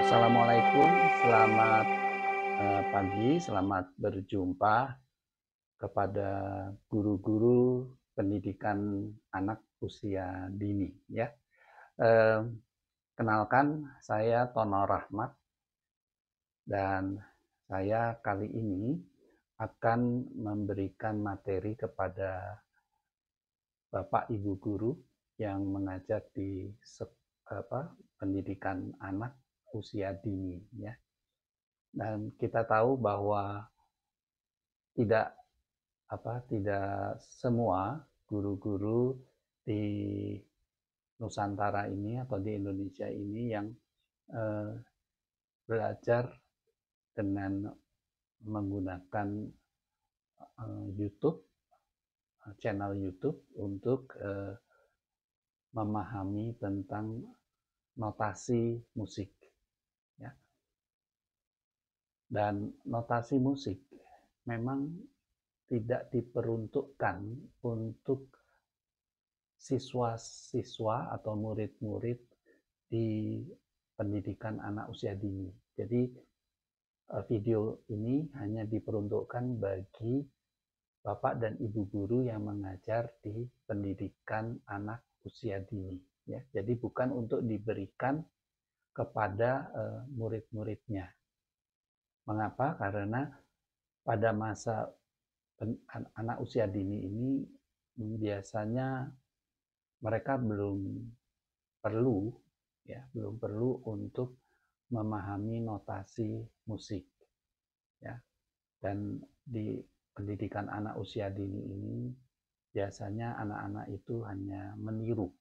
Assalamualaikum, selamat pagi, selamat berjumpa kepada guru-guru pendidikan anak usia dini. Ya, Eh, kenalkan saya Tono Rahmat dan saya kali ini akan memberikan materi kepada Bapak Ibu guru yang mengajar di pendidikan anak usia dini. Ya, dan kita tahu bahwa tidak tidak semua guru-guru di Nusantara ini atau di Indonesia ini yang eh, belajar dengan menggunakan YouTube, channel YouTube untuk memahami tentang notasi musik, ya. Dan notasi musik memang tidak diperuntukkan untuk siswa-siswa atau murid-murid di pendidikan anak usia dini. Jadi video ini hanya diperuntukkan bagi Bapak dan Ibu guru yang mengajar di pendidikan anak usia dini. Ya, jadi bukan untuk diberikan kepada murid-muridnya. Mengapa? Karena pada masa anak usia dini ini biasanya mereka belum perlu untuk memahami notasi musik, ya. Dan di pendidikan anak usia dini ini biasanya anak-anak itu hanya meniru,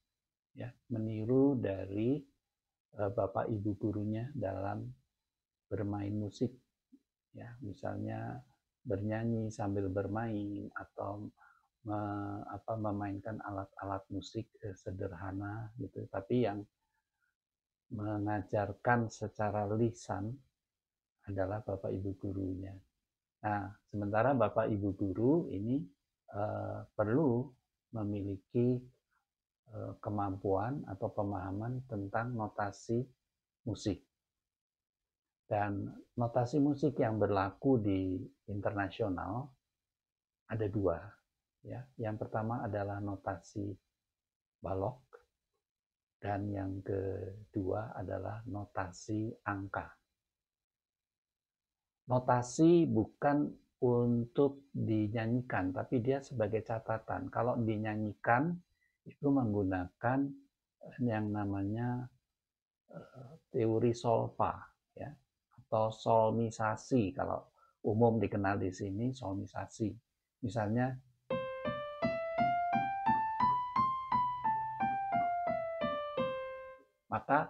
ya, meniru dari bapak ibu gurunya dalam bermain musik, ya, misalnya bernyanyi sambil bermain atau memainkan alat-alat musik sederhana gitu, tapi yang mengajarkan secara lisan adalah bapak ibu gurunya. Nah, sementara bapak ibu guru ini perlu memiliki kemampuan atau pemahaman tentang notasi musik. Dan notasi musik yang berlaku di internasional ada dua. Ya. Yang pertama adalah notasi balok dan yang kedua adalah notasi angka. Notasi bukan untuk dinyanyikan, tapi dia sebagai catatan. Kalau dinyanyikan itu menggunakan yang namanya teori solfa, ya, atau solmisasi. Kalau umum dikenal di sini solmisasi. Misalnya maka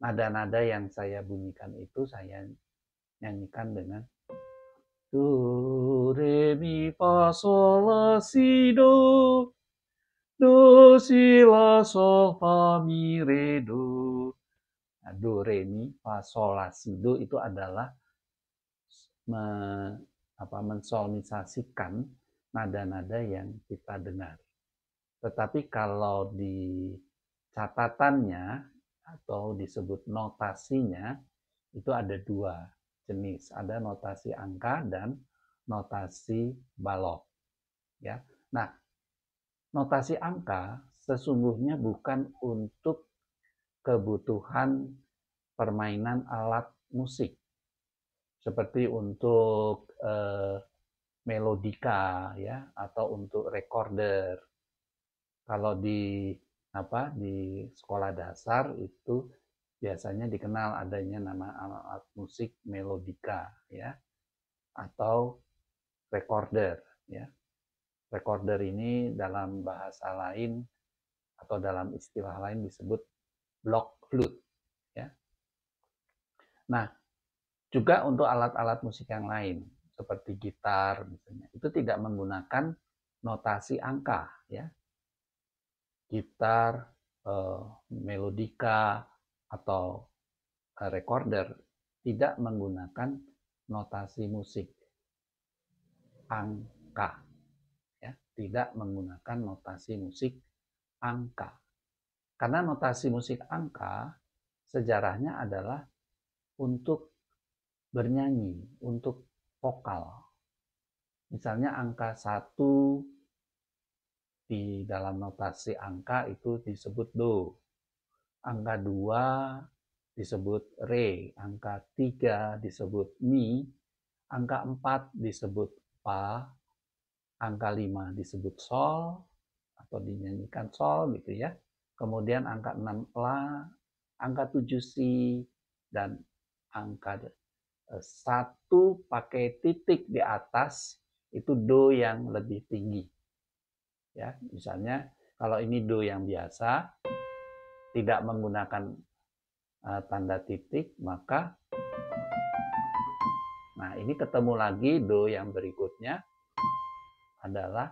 nada-nada yang saya bunyikan itu saya nyanyikan dengan do, re, mi, fa, sol, la, si, do, do, si, la, sol, fa, mi, re, do. Nah, do, re, mi, fa, sol, la, si, do itu adalah mensolmisasikan nada-nada yang kita dengar. Tetapi kalau di catatannya atau disebut notasinya itu ada dua jenis, ada notasi angka dan notasi balok, ya. Nah, notasi angka sesungguhnya bukan untuk kebutuhan permainan alat musik seperti untuk melodika, ya, atau untuk recorder. Kalau di sekolah dasar itu biasanya dikenal adanya nama alat musik melodika, ya, atau recorder, ya. Recorder ini dalam bahasa lain atau dalam istilah lain disebut block flute, ya. Nah, juga untuk alat-alat musik yang lain seperti gitar misalnya, itu tidak menggunakan notasi angka, ya. Gitar, melodika atau recorder tidak menggunakan notasi musik angka, ya, tidak menggunakan notasi musik angka. Karena notasi musik angka sejarahnya adalah untuk bernyanyi, untuk vokal. Misalnya angka 1 di dalam notasi angka itu disebut do. Angka 2 disebut re, angka 3 disebut mi, angka 4 disebut fa, angka 5 disebut sol atau dinyanyikan sol gitu ya. Kemudian angka 6 la, angka 7 si, dan angka 1 pakai titik di atas itu do yang lebih tinggi. Ya, misalnya kalau ini do yang biasa tidak menggunakan tanda titik, maka nah ini ketemu lagi do yang berikutnya adalah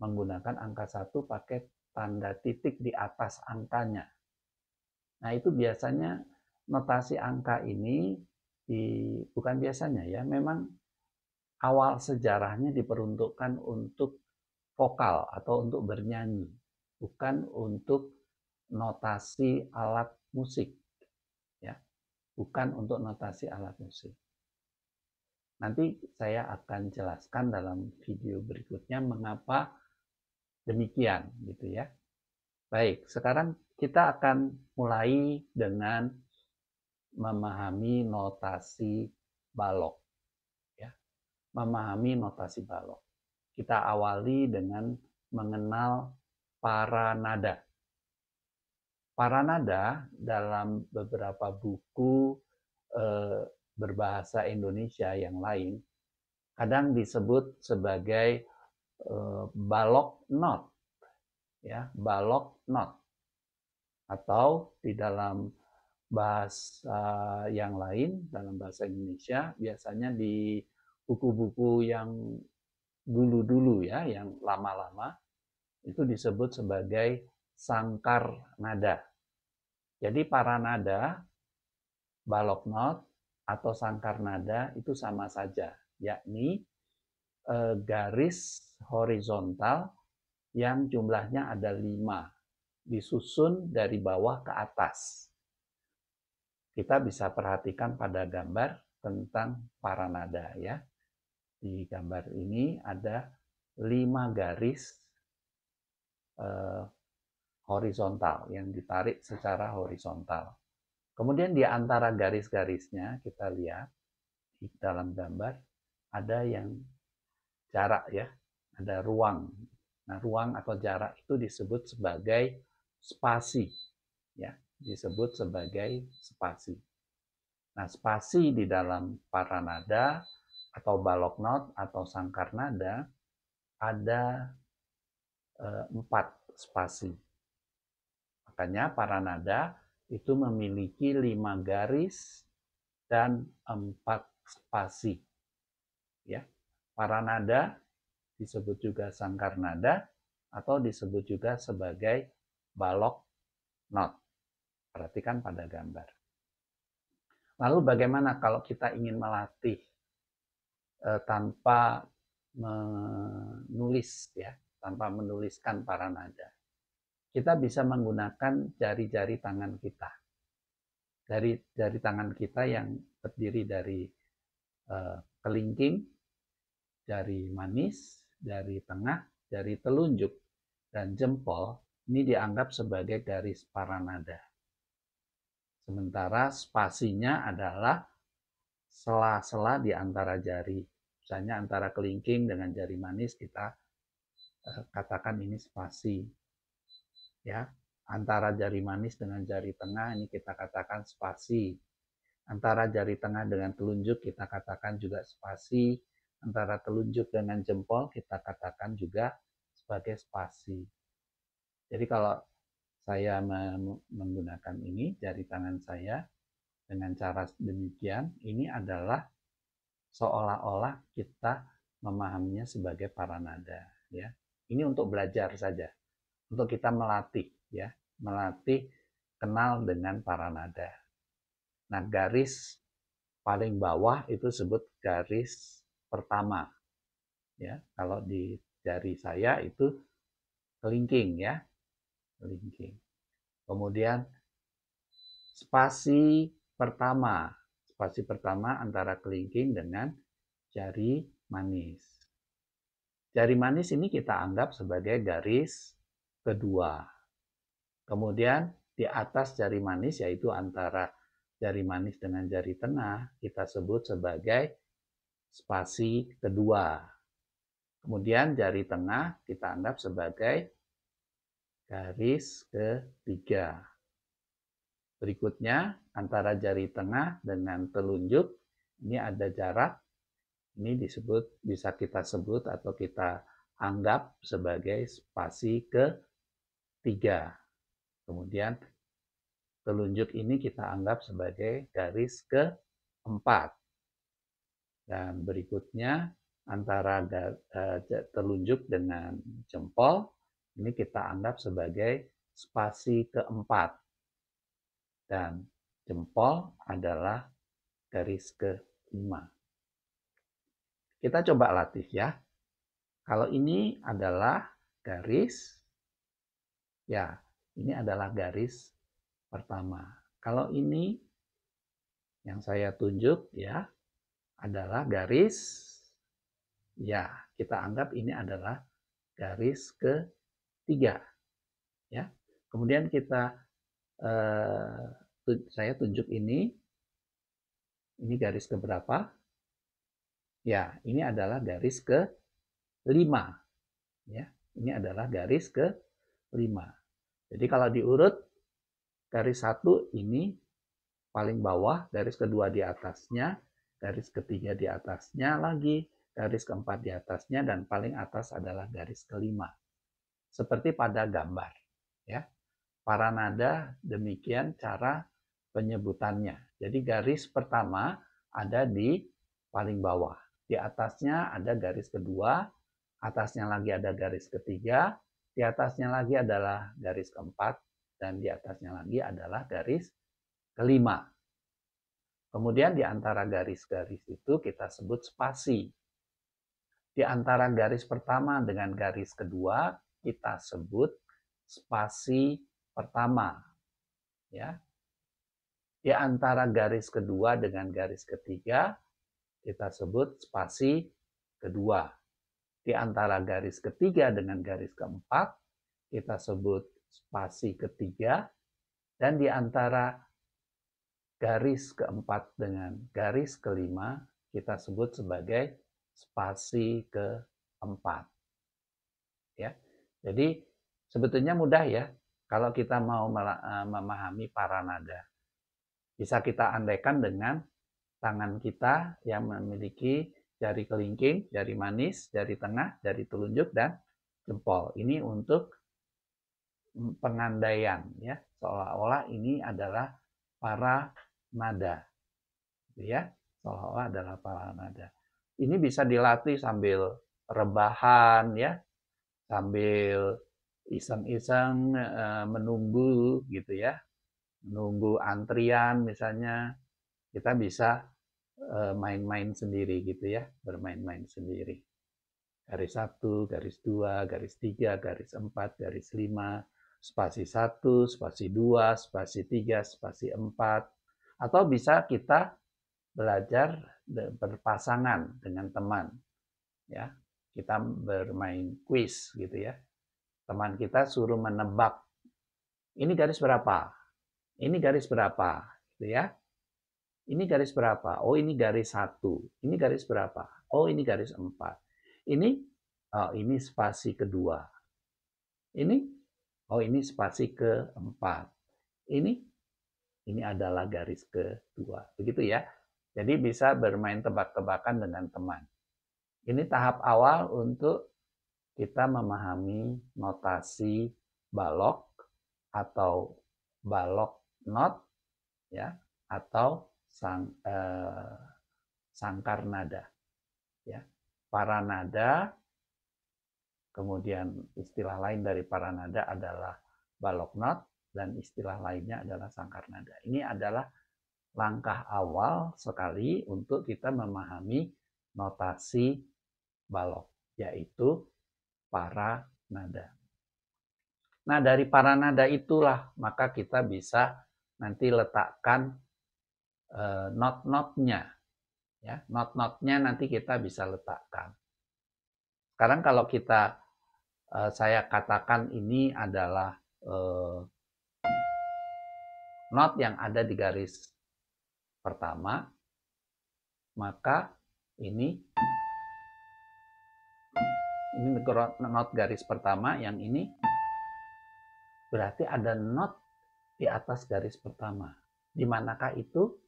menggunakan angka 1 pakai tanda titik di atas angkanya. Nah, itu biasanya notasi angka ini bukan biasanya ya, memang awal sejarahnya diperuntukkan untuk vokal atau untuk bernyanyi, bukan untuk notasi alat musik. Ya, bukan untuk notasi alat musik. Nanti saya akan jelaskan dalam video berikutnya mengapa demikian gitu ya. Baik, sekarang kita akan mulai dengan memahami notasi balok ya. Memahami notasi balok. Kita awali dengan mengenal para nada. Para nada dalam beberapa buku berbahasa Indonesia yang lain kadang disebut sebagai balok not, ya, balok not, atau di dalam bahasa yang lain, dalam bahasa Indonesia biasanya di buku-buku yang dulu-dulu ya, yang lama-lama itu disebut sebagai sangkar nada. Jadi para nada, balok not atau sangkar nada itu sama saja, yakni garis horizontal yang jumlahnya ada 5, disusun dari bawah ke atas. Kita bisa perhatikan pada gambar tentang para nada ya. Di gambar ini ada 5 garis horizontal yang ditarik secara horizontal. Kemudian di antara garis-garisnya kita lihat di dalam gambar ada yang jarak ya, ada ruang. Nah, ruang atau jarak itu disebut sebagai spasi ya, disebut sebagai spasi. Nah, spasi di dalam para nada atau balok not atau sangkar nada ada 4 spasi. Makanya para nada itu memiliki 5 garis dan 4 spasi. Ya. Para nada disebut juga sangkar nada atau disebut juga sebagai balok not. Perhatikan pada gambar. Lalu bagaimana kalau kita ingin melatih tanpa menulis ya, tanpa menuliskan para nada? Kita bisa menggunakan jari-jari tangan kita. Dari jari tangan kita yang terdiri dari kelingking, jari manis, jari tengah, jari telunjuk, dan jempol, ini dianggap sebagai garis para nada. Sementara spasinya adalah sela-sela di antara jari. Misalnya antara kelingking dengan jari manis kita katakan ini spasi. Ya, antara jari manis dengan jari tengah ini kita katakan spasi. Antara jari tengah dengan telunjuk kita katakan juga spasi. Antara telunjuk dengan jempol kita katakan juga sebagai spasi. Jadi kalau saya menggunakan ini, jari tangan saya, dengan cara demikian, ini adalah seolah-olah kita memahaminya sebagai para nada. Ya. Ini untuk belajar saja, untuk kita melatih, ya, melatih kenal dengan para nada. Nah, garis paling bawah itu disebut garis pertama. Ya, kalau di jari saya itu kelingking, ya, kelingking. Kemudian spasi pertama Spasi pertama antara kelingking dengan jari manis. Jari manis ini kita anggap sebagai garis kedua. Kemudian di atas jari manis, yaitu antara jari manis dengan jari tengah, kita sebut sebagai spasi kedua. Kemudian jari tengah kita anggap sebagai garis ketiga. Berikutnya antara jari tengah dengan telunjuk, ini ada jarak. Ini bisa kita sebut atau kita anggap sebagai spasi ketiga. Kemudian telunjuk ini kita anggap sebagai garis keempat. Dan berikutnya antara telunjuk dengan jempol, ini kita anggap sebagai spasi keempat. Dan jempol adalah garis kelima. Kita coba latih ya. Kalau ini adalah garis, ya ini adalah garis pertama. Kalau ini yang saya tunjuk ya adalah garis, ya kita anggap ini adalah garis ketiga. Ya. Kemudian saya tunjuk ini garis keberapa? Ya, ini adalah garis kelima. Ya, ini adalah garis kelima. Jadi kalau diurut, garis satu ini paling bawah, garis kedua di atasnya, garis ketiga di atasnya lagi, garis keempat di atasnya, dan paling atas adalah garis kelima. Seperti pada gambar. Ya. Para nada demikian cara penyebutannya. Jadi garis pertama ada di paling bawah. Di atasnya ada garis kedua, atasnya lagi ada garis ketiga, di atasnya lagi adalah garis keempat, dan di atasnya lagi adalah garis kelima. Kemudian di antara garis-garis itu kita sebut spasi. Di antara garis pertama dengan garis kedua kita sebut spasi pertama. Ya. Di antara garis kedua dengan garis ketiga kita sebut spasi kedua. Di antara garis ketiga dengan garis keempat, kita sebut spasi ketiga. Dan di antara garis keempat dengan garis kelima, kita sebut sebagai spasi keempat. Ya. Jadi sebetulnya mudah ya, kalau kita mau memahami para nada. Bisa kita andaikan dengan tangan kita yang memiliki jari kelingking, jari manis, jari tengah, jari telunjuk, dan jempol. Ini untuk pengandaian, ya, seolah-olah ini adalah para nada, ya, seolah-olah adalah para nada. Ini bisa dilatih sambil rebahan, ya, sambil iseng-iseng menunggu, gitu ya, menunggu antrian misalnya. Kita bisa main-main sendiri gitu ya, bermain-main sendiri. Garis 1, garis 2, garis 3, garis 4, garis 5, spasi 1, spasi 2, spasi 3, spasi 4. Atau bisa kita belajar berpasangan dengan teman. Ya, kita bermain kuis gitu ya. Teman kita suruh menebak, ini garis berapa? Ini garis berapa? Gitu ya. Ini garis berapa? Oh, ini garis 1. Ini garis berapa? Oh, ini garis 4. Ini spasi kedua. Ini spasi keempat. Ini adalah garis kedua. Begitu ya. Jadi bisa bermain tebak-tebakan dengan teman. Ini tahap awal untuk kita memahami notasi balok atau balok not, ya, atau sangkar nada, ya. Para nada, kemudian istilah lain dari para nada adalah balok not, dan istilah lainnya adalah sangkar nada. Ini adalah langkah awal sekali untuk kita memahami notasi balok, yaitu para nada. Nah, dari para nada itulah maka kita bisa nanti letakkan not-notnya. Ya, not-notnya nanti kita bisa letakkan. Sekarang kalau saya katakan ini adalah not yang ada di garis pertama, maka ini not garis pertama, yang ini berarti ada not di atas garis pertama. Di manakah itu?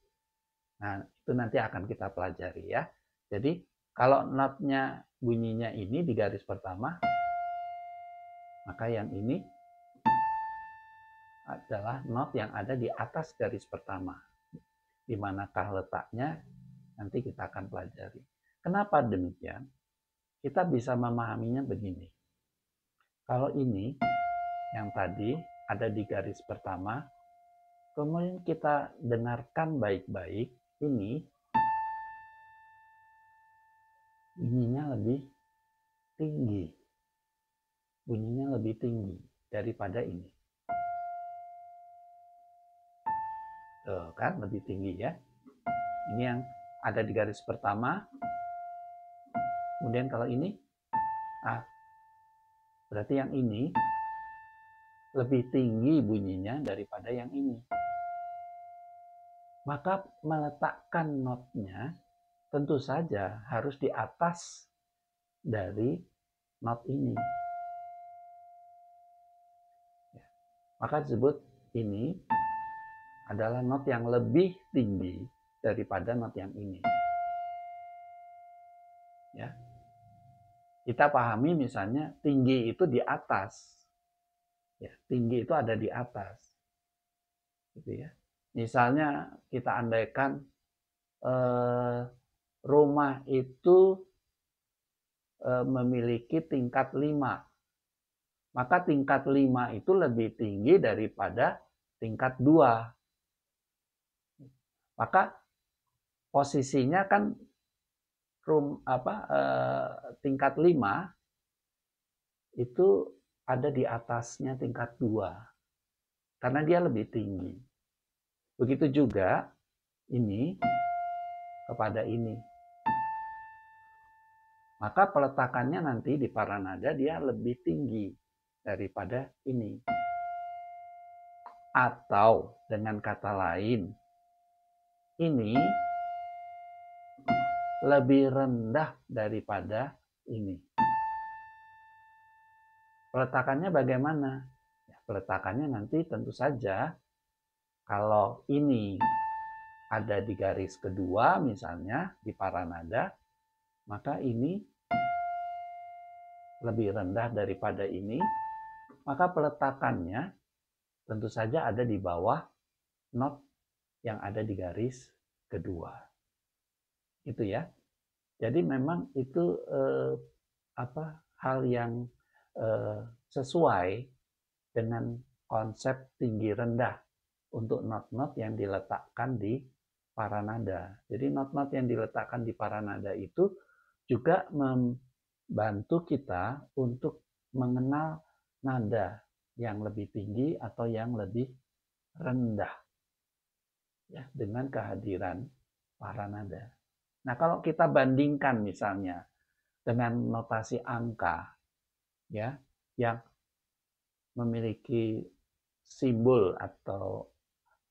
Nah, itu nanti akan kita pelajari ya. Jadi, kalau notnya bunyinya ini di garis pertama, maka yang ini adalah not yang ada di atas garis pertama. Di manakah letaknya? Nanti kita akan pelajari. Kenapa demikian? Kita bisa memahaminya begini. Kalau ini yang tadi ada di garis pertama, kemudian kita dengarkan baik-baik, ini bunyinya lebih tinggi. Bunyinya lebih tinggi daripada ini. Tuh kan, lebih tinggi ya. Ini yang ada di garis pertama. Kemudian kalau ini, berarti yang ini lebih tinggi bunyinya daripada yang ini. Maka meletakkan notnya tentu saja harus di atas dari not ini. Maka disebut ini adalah not yang lebih tinggi daripada not yang ini. Ya. Kita pahami misalnya tinggi itu di atas. Ya, tinggi itu ada di atas. Gitu ya. Misalnya kita andaikan rumah itu memiliki tingkat 5. Maka tingkat 5 itu lebih tinggi daripada tingkat 2. Maka posisinya kan tingkat 5 itu ada di atasnya tingkat 2. Karena dia lebih tinggi. Begitu juga ini kepada ini. Maka peletakannya nanti di paranada dia lebih tinggi daripada ini. Atau dengan kata lain, ini lebih rendah daripada ini. Peletakannya bagaimana? Ya, peletakannya nanti tentu saja kalau ini ada di garis kedua misalnya di paranada, maka ini lebih rendah daripada ini, maka peletakannya tentu saja ada di bawah not yang ada di garis kedua. Itu ya. Jadi memang itu hal yang sesuai dengan konsep tinggi rendah untuk not-not yang diletakkan di paranada. Jadi not-not yang diletakkan di paranada itu juga membantu kita untuk mengenal nada yang lebih tinggi atau yang lebih rendah ya, dengan kehadiran paranada. Nah, kalau kita bandingkan misalnya dengan notasi angka ya, yang memiliki simbol atau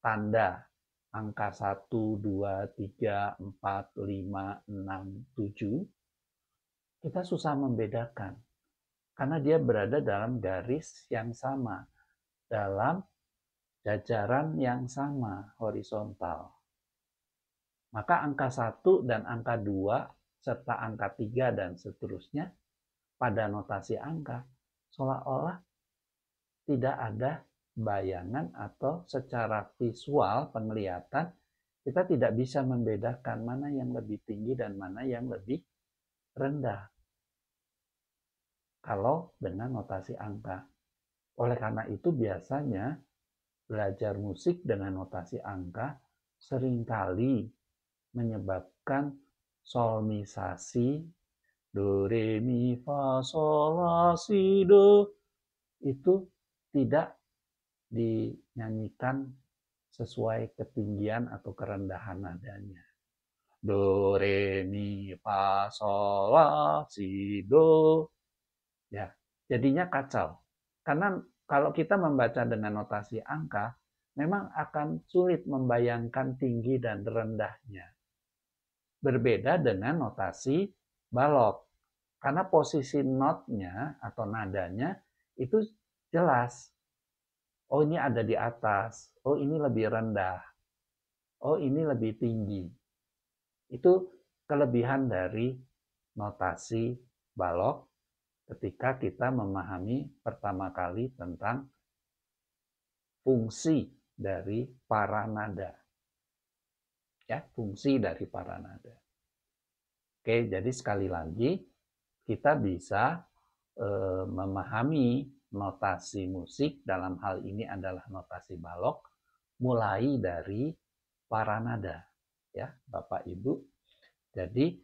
tanda angka 1, 2, 3, 4, 5, 6, 7, kita susah membedakan. Karena dia berada dalam garis yang sama, dalam jajaran yang sama, horizontal. Maka angka 1 dan angka 2, serta angka 3 dan seterusnya, pada notasi angka, seolah-olah tidak ada bayangan atau secara visual penglihatan kita tidak bisa membedakan mana yang lebih tinggi dan mana yang lebih rendah kalau dengan notasi angka. Oleh karena itu biasanya belajar musik dengan notasi angka seringkali menyebabkan solmisasi, do, re, mi, fa, sol, la, si, do, itu tidak dinyanyikan sesuai ketinggian atau kerendahan nadanya. Do, re, mi, fa, sol, la, si, do. Ya, jadinya kacau. Karena kalau kita membaca dengan notasi angka, memang akan sulit membayangkan tinggi dan rendahnya. Berbeda dengan notasi balok. Karena posisi notnya atau nadanya itu jelas. Oh, ini ada di atas. Oh, ini lebih rendah. Oh, ini lebih tinggi. Itu kelebihan dari notasi balok ketika kita memahami pertama kali tentang fungsi dari para nada. Ya, fungsi dari para nada. Oke, jadi sekali lagi kita bisa memahami notasi musik, dalam hal ini adalah notasi balok, mulai dari para nada. Ya, Bapak Ibu. Jadi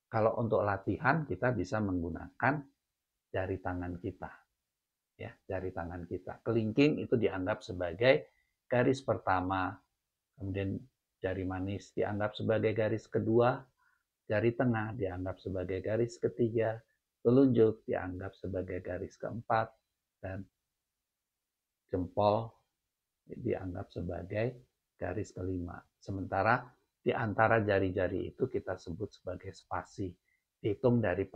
kalau untuk latihan kita bisa menggunakan jari tangan kita. Ya, jari tangan kita. Kelingking itu dianggap sebagai garis pertama, kemudian jari manis dianggap sebagai garis kedua, jari tengah dianggap sebagai garis ketiga, telunjuk dianggap sebagai garis keempat, dan jempol dianggap sebagai garis kelima. Sementara di antara jari-jari itu kita sebut sebagai spasi. Dihitung dari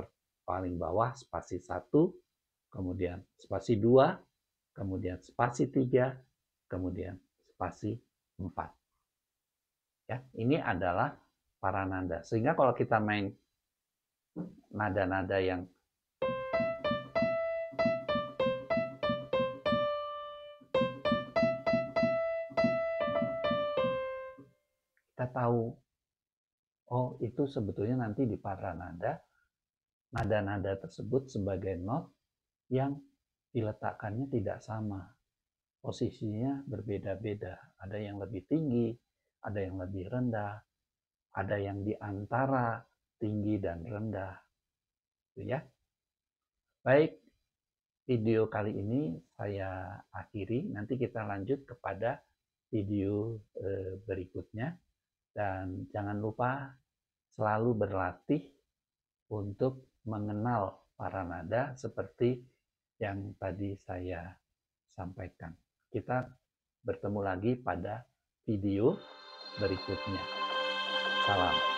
paling bawah spasi 1, kemudian spasi 2, kemudian spasi 3, kemudian spasi 4. Ya, ini adalah para nada. Sehingga kalau kita main nada-nada yang kita tahu, oh itu sebetulnya nanti di para nada, nada-nada tersebut sebagai not yang diletakkannya tidak sama. Posisinya berbeda-beda. Ada yang lebih tinggi, ada yang lebih rendah, ada yang di antara tinggi dan rendah. Ya. Baik, video kali ini saya akhiri. Nanti kita lanjut kepada video berikutnya. Dan jangan lupa selalu berlatih untuk mengenal para nada seperti yang tadi saya sampaikan. Kita bertemu lagi pada video berikutnya. Salam.